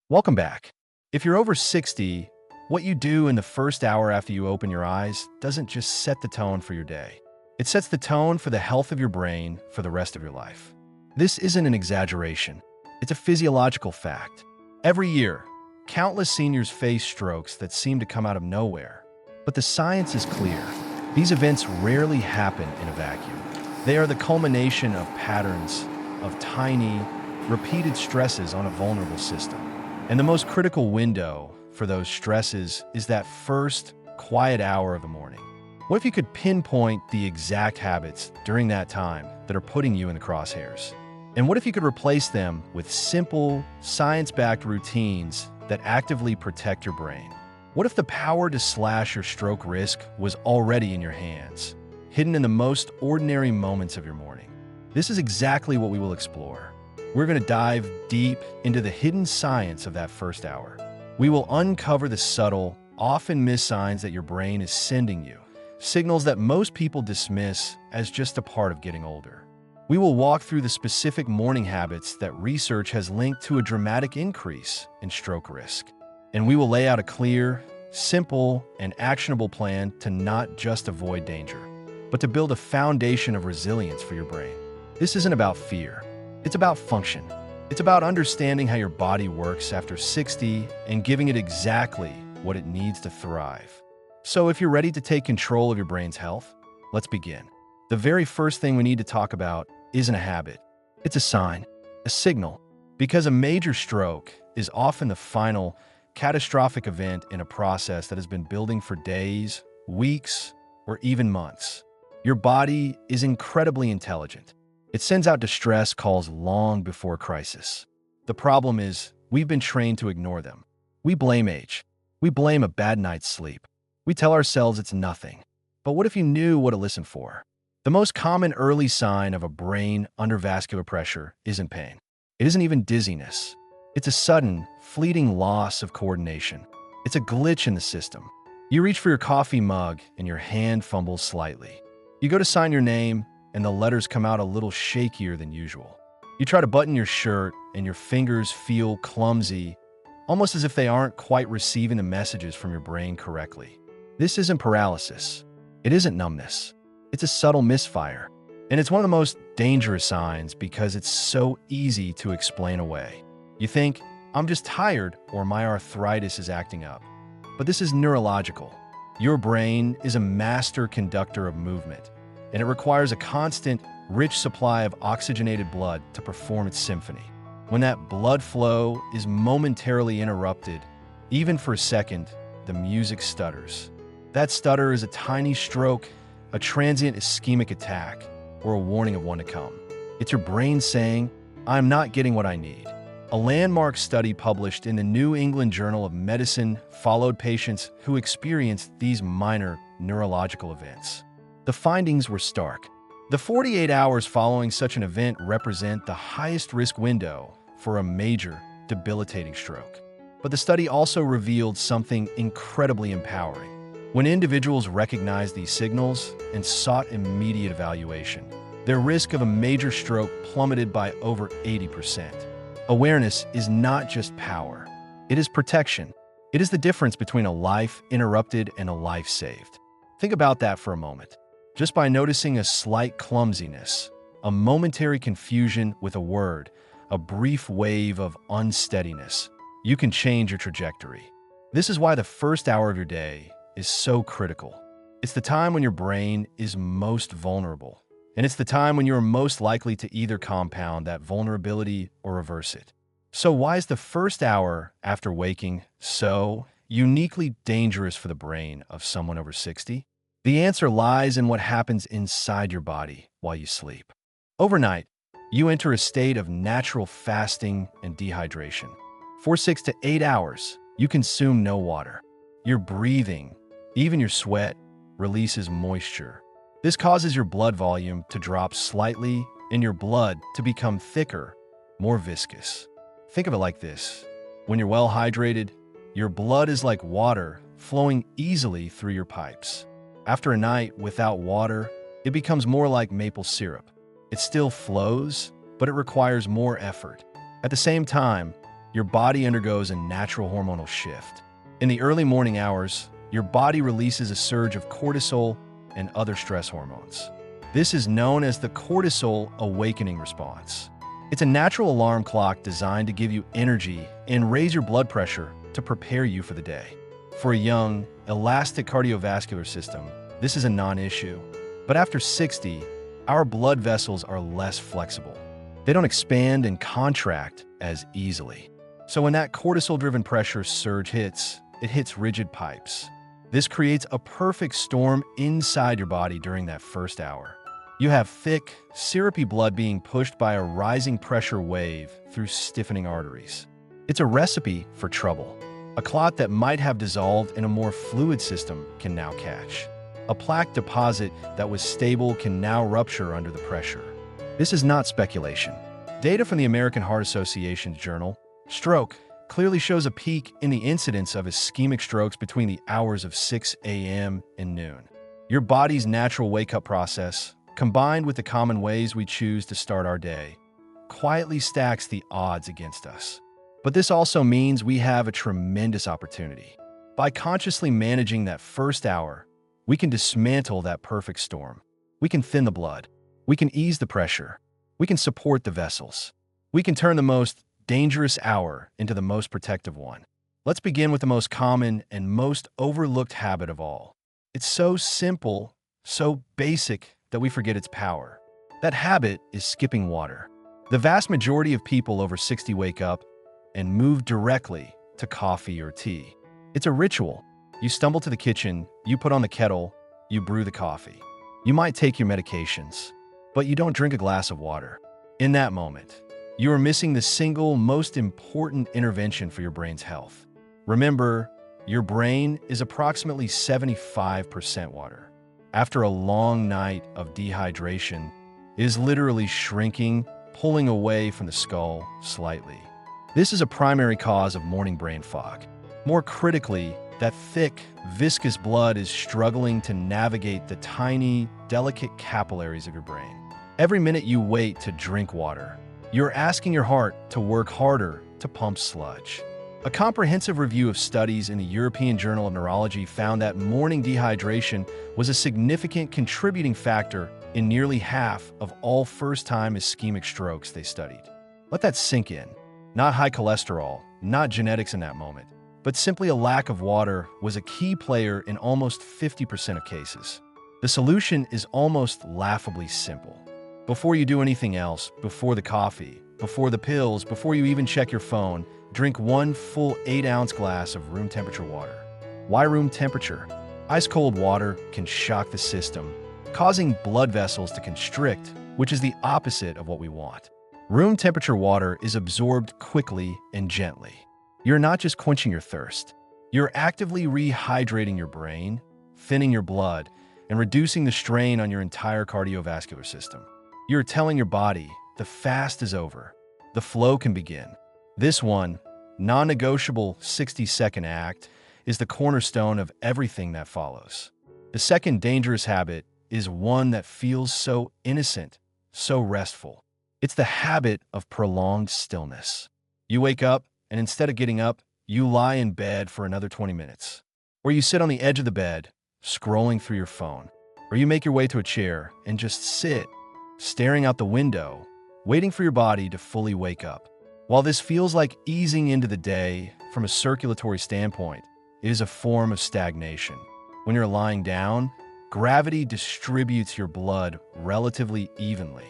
Welcome back. If you're over 60, what you do in the first hour after you open your eyes doesn't just set the tone for your day. It sets the tone for the health of your brain for the rest of your life. This isn't an exaggeration. It's a physiological fact. Every year, countless seniors face strokes that seem to come out of nowhere. But the science is clear. These events rarely happen in a vacuum. They are the culmination of patterns of tiny, repeated stresses on a vulnerable system. And the most critical window for those stresses is that first, quiet hour of the morning. What if you could pinpoint the exact habits during that time that are putting you in the crosshairs? And what if you could replace them with simple, science-backed routines that actively protect your brain? What if the power to slash your stroke risk was already in your hands, hidden in the most ordinary moments of your morning? This is exactly what we will explore. We're going to dive deep into the hidden science of that first hour. We will uncover the subtle, often missed signs that your brain is sending you, signals that most people dismiss as just a part of getting older. We will walk through the specific morning habits that research has linked to a dramatic increase in stroke risk. And we will lay out a clear, simple, and actionable plan to not just avoid danger, but to build a foundation of resilience for your brain. This isn't about fear. It's about function. It's about understanding how your body works after 60 and giving it exactly what it needs to thrive. So if you're ready to take control of your brain's health, let's begin. The very first thing we need to talk about isn't a habit. It's a sign, a signal, because a major stroke is often the final, catastrophic event in a process that has been building for days, weeks, or even months. Your body is incredibly intelligent. It sends out distress calls long before crisis. The problem is, we've been trained to ignore them. We blame age. We blame a bad night's sleep. We tell ourselves it's nothing. But what if you knew what to listen for? The most common early sign of a brain under vascular pressure isn't pain. It isn't even dizziness. It's a sudden, fleeting loss of coordination. It's a glitch in the system. You reach for your coffee mug and your hand fumbles slightly. You go to sign your name, and the letters come out a little shakier than usual. You try to button your shirt, and your fingers feel clumsy, almost as if they aren't quite receiving the messages from your brain correctly. This isn't paralysis. It isn't numbness. It's a subtle misfire. And it's one of the most dangerous signs because it's so easy to explain away. You think, I'm just tired or my arthritis is acting up. But this is neurological. Your brain is a master conductor of movement, and it requires a constant, rich supply of oxygenated blood to perform its symphony. When that blood flow is momentarily interrupted, even for a second, the music stutters. That stutter is a tiny stroke, a transient ischemic attack, or a warning of one to come. It's your brain saying, I'm not getting what I need. A landmark study published in the New England Journal of Medicine followed patients who experienced these minor neurological events. The findings were stark. The 48 hours following such an event represent the highest risk window for a major, debilitating stroke. But the study also revealed something incredibly empowering. When individuals recognized these signals and sought immediate evaluation, their risk of a major stroke plummeted by over 80%. Awareness is not just power. It is protection. It is the difference between a life interrupted and a life saved. Think about that for a moment. Just by noticing a slight clumsiness, a momentary confusion with a word, a brief wave of unsteadiness, you can change your trajectory. This is why the first hour of your day is so critical. It's the time when your brain is most vulnerable, and it's the time when you're most likely to either compound that vulnerability or reverse it. So why is the first hour after waking so uniquely dangerous for the brain of someone over 60? The answer lies in what happens inside your body while you sleep. Overnight, you enter a state of natural fasting and dehydration. For 6 to 8 hours, you consume no water. Your breathing, even your sweat, releases moisture. This causes your blood volume to drop slightly and your blood to become thicker, more viscous. Think of it like this. When you're well hydrated, your blood is like water flowing easily through your pipes. After a night without water, it becomes more like maple syrup. It still flows, but it requires more effort. At the same time, your body undergoes a natural hormonal shift. In the early morning hours, your body releases a surge of cortisol and other stress hormones. This is known as the cortisol awakening response. It's a natural alarm clock designed to give you energy and raise your blood pressure to prepare you for the day. For a young, elastic cardiovascular system, this is a non-issue. But after 60, our blood vessels are less flexible. They don't expand and contract as easily. So when that cortisol-driven pressure surge hits, it hits rigid pipes. This creates a perfect storm inside your body during that first hour. You have thick, syrupy blood being pushed by a rising pressure wave through stiffening arteries. It's a recipe for trouble. A clot that might have dissolved in a more fluid system can now catch. A plaque deposit that was stable can now rupture under the pressure. This is not speculation. Data from the American Heart Association's journal, Stroke, clearly shows a peak in the incidence of ischemic strokes between the hours of 6 a.m. and noon. Your body's natural wake-up process, combined with the common ways we choose to start our day, quietly stacks the odds against us. But this also means we have a tremendous opportunity. By consciously managing that first hour, we can dismantle that perfect storm. We can thin the blood. We can ease the pressure. We can support the vessels. We can turn the most dangerous hour into the most protective one. Let's begin with the most common and most overlooked habit of all. It's so simple, so basic, that we forget its power. That habit is skipping water. The vast majority of people over 60 wake up and move directly to coffee or tea. It's a ritual. You stumble to the kitchen, you put on the kettle, you brew the coffee. You might take your medications, but you don't drink a glass of water. In that moment, you are missing the single most important intervention for your brain's health. Remember, your brain is approximately 75% water. After a long night of dehydration, it is literally shrinking, pulling away from the skull slightly. This is a primary cause of morning brain fog. More critically, that thick, viscous blood is struggling to navigate the tiny, delicate capillaries of your brain. Every minute you wait to drink water, you're asking your heart to work harder to pump sludge. A comprehensive review of studies in the European Journal of Neurology found that morning dehydration was a significant contributing factor in nearly half of all first-time ischemic strokes they studied. Let that sink in. Not high cholesterol, not genetics in that moment, but simply a lack of water was a key player in almost 50% of cases. The solution is almost laughably simple. Before you do anything else, before the coffee, before the pills, before you even check your phone, drink one full 8-ounce glass of room temperature water. Why room temperature? Ice-cold water can shock the system, causing blood vessels to constrict, which is the opposite of what we want. Room temperature water is absorbed quickly and gently. You're not just quenching your thirst. You're actively rehydrating your brain, thinning your blood, and reducing the strain on your entire cardiovascular system. You're telling your body, the fast is over. The flow can begin. This one, non-negotiable 60-second act, is the cornerstone of everything that follows. The second dangerous habit is one that feels so innocent, so restful. It's the habit of prolonged stillness. You wake up, and instead of getting up, you lie in bed for another 20 minutes. Or you sit on the edge of the bed, scrolling through your phone. Or you make your way to a chair and just sit, staring out the window, waiting for your body to fully wake up. While this feels like easing into the day from a circulatory standpoint, it is a form of stagnation. When you're lying down, gravity distributes your blood relatively evenly.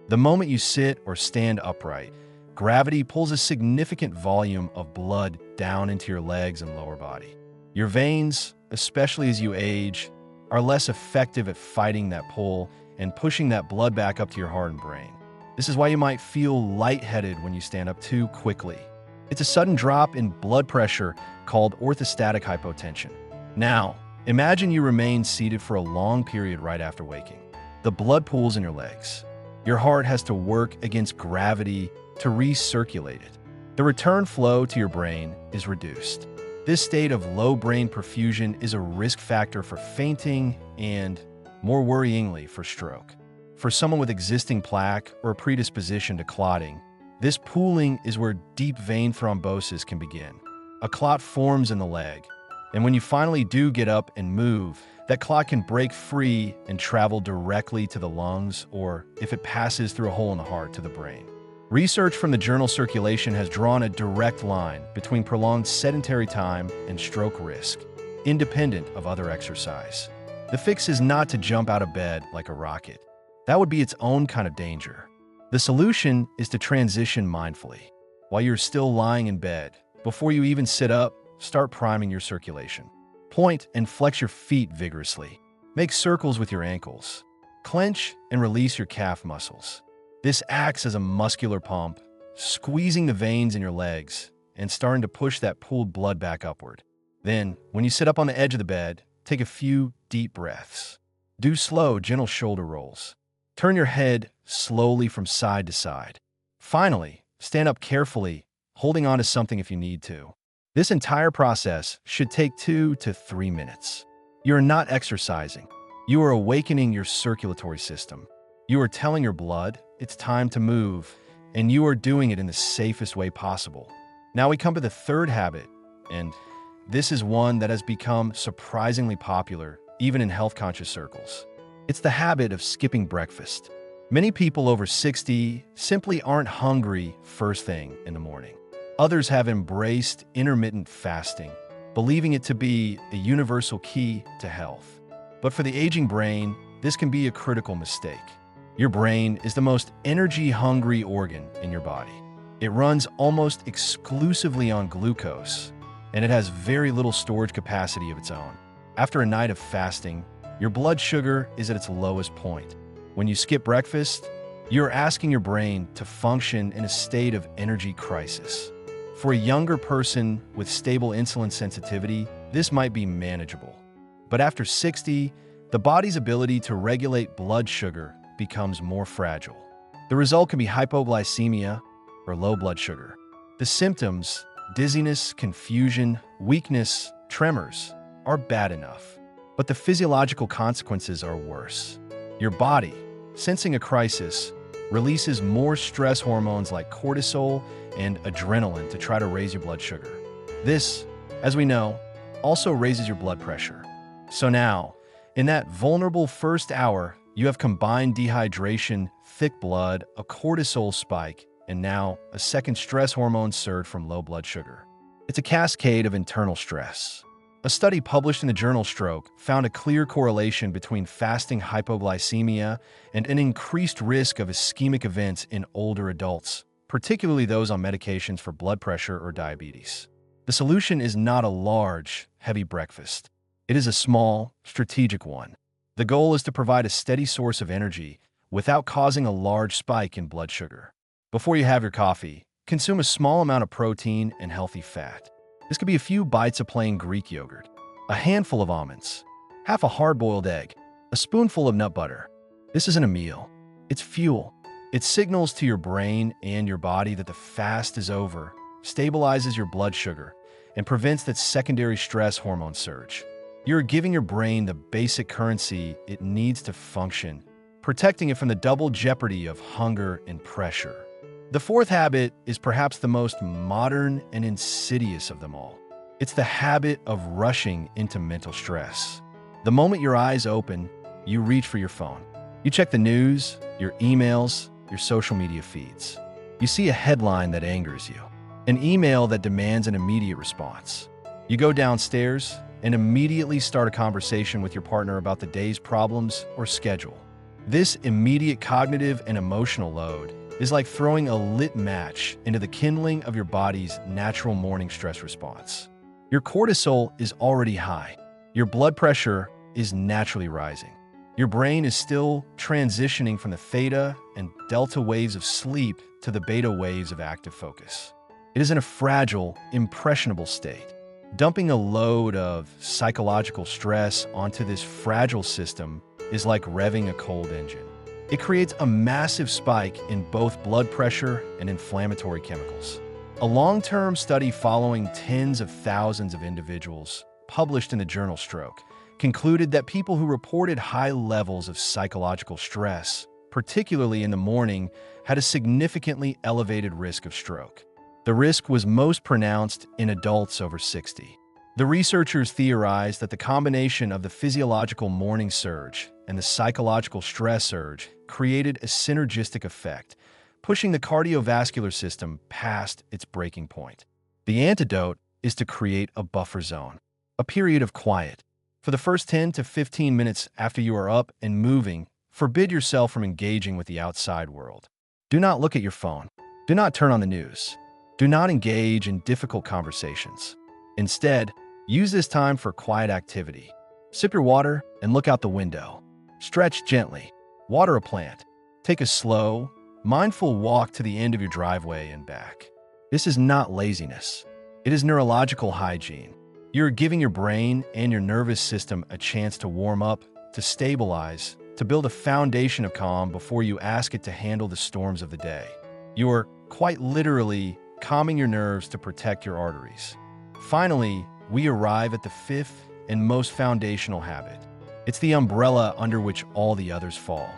The moment you sit or stand upright, gravity pulls a significant volume of blood down into your legs and lower body. Your veins, especially as you age, are less effective at fighting that pull and pushing that blood back up to your heart and brain. This is why you might feel lightheaded when you stand up too quickly. It's a sudden drop in blood pressure called orthostatic hypotension. Now, imagine you remain seated for a long period right after waking. The blood pools in your legs. Your heart has to work against gravity to recirculate it. The return flow to your brain is reduced. This state of low brain perfusion is a risk factor for fainting and, more worryingly, for stroke. For someone with existing plaque or a predisposition to clotting, This pooling is where deep vein thrombosis can begin. A clot forms in the leg, and when you finally do get up and move, that clot can break free and travel directly to the lungs, or if it passes through a hole in the heart, to the brain. Research from the journal Circulation has drawn a direct line between prolonged sedentary time and stroke risk, independent of other exercise. The fix is not to jump out of bed like a rocket. That would be its own kind of danger. The solution is to transition mindfully. While you're still lying in bed, before you even sit up, start priming your circulation. Point and flex your feet vigorously. Make circles with your ankles. Clench and release your calf muscles. This acts as a muscular pump, squeezing the veins in your legs and starting to push that pooled blood back upward. Then, when you sit up on the edge of the bed, take a few deep breaths. Do slow, gentle shoulder rolls. Turn your head slowly from side to side. Finally, stand up carefully, holding on to something if you need to. This entire process should take 2 to 3 minutes. You are not exercising. You are awakening your circulatory system. You are telling your blood it's time to move, and you are doing it in the safest way possible. Now we come to the third habit, and this is one that has become surprisingly popular, even in health-conscious circles. It's the habit of skipping breakfast. Many people over 60 simply aren't hungry first thing in the morning. Others have embraced intermittent fasting, believing it to be a universal key to health. But for the aging brain, this can be a critical mistake. Your brain is the most energy-hungry organ in your body. It runs almost exclusively on glucose, and it has very little storage capacity of its own. After a night of fasting, your blood sugar is at its lowest point. When you skip breakfast, you're asking your brain to function in a state of energy crisis. For a younger person with stable insulin sensitivity, this might be manageable. But after 60, the body's ability to regulate blood sugar becomes more fragile. The result can be hypoglycemia or low blood sugar. The symptoms, dizziness, confusion, weakness, tremors, are bad enough. But the physiological consequences are worse. Your body, sensing a crisis, releases more stress hormones like cortisol and adrenaline to try to raise your blood sugar. This, as we know, also raises your blood pressure. So now, in that vulnerable first hour, you have combined dehydration, thick blood, a cortisol spike, and now a second stress hormone surge from low blood sugar. It's a cascade of internal stress. A study published in the journal Stroke found a clear correlation between fasting hypoglycemia and an increased risk of ischemic events in older adults, particularly those on medications for blood pressure or diabetes. The solution is not a large, heavy breakfast. It is a small, strategic one. The goal is to provide a steady source of energy without causing a large spike in blood sugar. Before you have your coffee, consume a small amount of protein and healthy fat. This could be a few bites of plain Greek yogurt, a handful of almonds, half a hard-boiled egg, a spoonful of nut butter. This isn't a meal. It's fuel. It signals to your brain and your body that the fast is over, stabilizes your blood sugar, and prevents that secondary stress hormone surge. You're giving your brain the basic currency it needs to function, protecting it from the double jeopardy of hunger and pressure. The fourth habit is perhaps the most modern and insidious of them all. It's the habit of rushing into mental stress. The moment your eyes open, you reach for your phone. You check the news, your emails, your social media feeds. You see a headline that angers you, an email that demands an immediate response. You go downstairs and immediately start a conversation with your partner about the day's problems or schedule. This immediate cognitive and emotional load is like throwing a lit match into the kindling of your body's natural morning stress response. Your cortisol is already high. Your blood pressure is naturally rising. Your brain is still transitioning from the theta and delta waves of sleep to the beta waves of active focus. It is in a fragile, impressionable state. Dumping a load of psychological stress onto this fragile system is like revving a cold engine. It creates a massive spike in both blood pressure and inflammatory chemicals. A long-term study following tens of thousands of individuals, published in the journal Stroke, concluded that people who reported high levels of psychological stress particularly in the morning, had a significantly elevated risk of stroke. The risk was most pronounced in adults over 60. The researchers theorized that the combination of the physiological morning surge and the psychological stress surge created a synergistic effect, pushing the cardiovascular system past its breaking point. The antidote is to create a buffer zone, a period of quiet. For the first 10 to 15 minutes after you are up and moving, forbid yourself from engaging with the outside world. Do not look at your phone. Do not turn on the news. Do not engage in difficult conversations. Instead, use this time for quiet activity. Sip your water and look out the window. Stretch gently. Water a plant. Take a slow, mindful walk to the end of your driveway and back. This is not laziness. It is neurological hygiene. You're giving your brain and your nervous system a chance to warm up, to stabilize, to build a foundation of calm before you ask it to handle the storms of the day. You're, quite literally, calming your nerves to protect your arteries. Finally, we arrive at the fifth and most foundational habit. It's the umbrella under which all the others fall.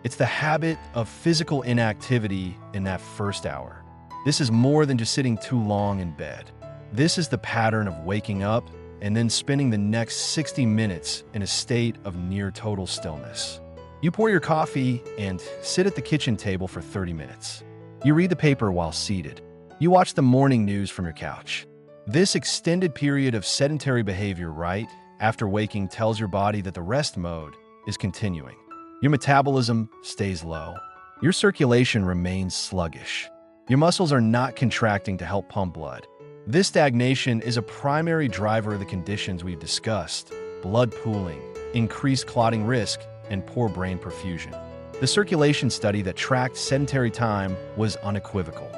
It's the habit of physical inactivity in that first hour. This is more than just sitting too long in bed. This is the pattern of waking up and then spending the next 60 minutes in a state of near total stillness. You pour your coffee and sit at the kitchen table for 30 minutes. You read the paper while seated. You watch the morning news from your couch. This extended period of sedentary behavior right after waking tells your body that the rest mode is continuing. Your metabolism stays low. Your circulation remains sluggish. Your muscles are not contracting to help pump blood. This stagnation is a primary driver of the conditions we've discussed: blood pooling, increased clotting risk, and poor brain perfusion. The circulation study that tracked sedentary time was unequivocal.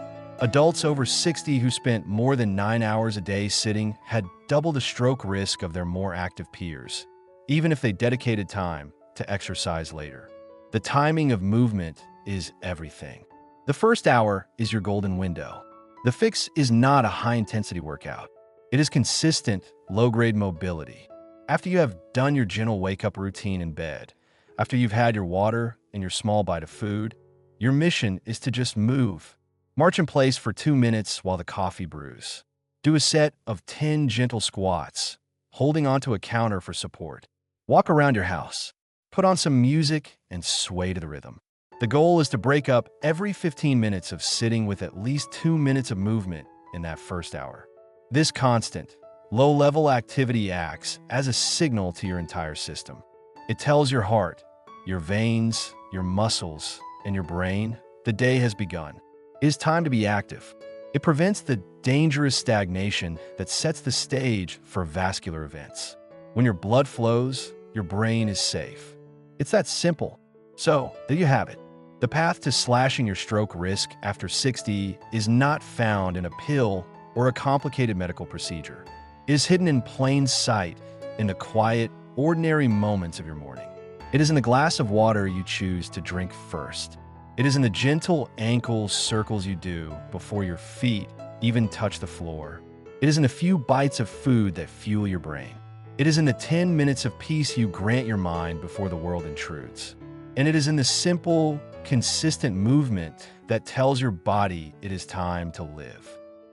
Adults over 60 who spent more than 9 hours a day sitting had double the stroke risk of their more active peers, even if they dedicated time to exercise later. The timing of movement is everything. The first hour is your golden window. The fix is not a high-intensity workout. It is consistent, low-grade mobility. After you have done your gentle wake-up routine in bed, after you've had your water and your small bite of food, your mission is to just move. March in place for 2 minutes while the coffee brews. Do a set of 10 gentle squats, holding onto a counter for support. Walk around your house. Put on some music and sway to the rhythm. The goal is to break up every 15 minutes of sitting with at least 2 minutes of movement in that first hour. This constant, low-level activity acts as a signal to your entire system. It tells your heart, your veins, your muscles, and your brain the day has begun. It is time to be active. It prevents the dangerous stagnation that sets the stage for vascular events. When your blood flows, your brain is safe. It's that simple. So, there you have it. The path to slashing your stroke risk after 60 is not found in a pill or a complicated medical procedure. It is hidden in plain sight in the quiet, ordinary moments of your morning. It is in the glass of water you choose to drink first. It is in the gentle ankle circles you do before your feet even touch the floor. It is in the few bites of food that fuel your brain. It is in the 10 minutes of peace you grant your mind before the world intrudes. And it is in the simple, consistent movement that tells your body it is time to live.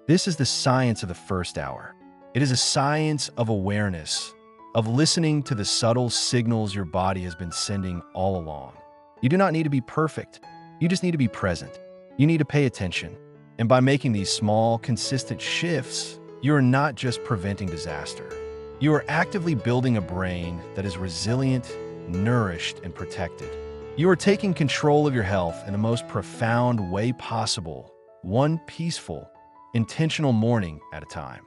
This is the science of the first hour. It is a science of awareness, of listening to the subtle signals your body has been sending all along. You do not need to be perfect. You just need to be present. You need to pay attention. And by making these small, consistent shifts, you are not just preventing disaster. You are actively building a brain that is resilient, nourished, and protected. You are taking control of your health in the most profound way possible, one peaceful, intentional morning at a time.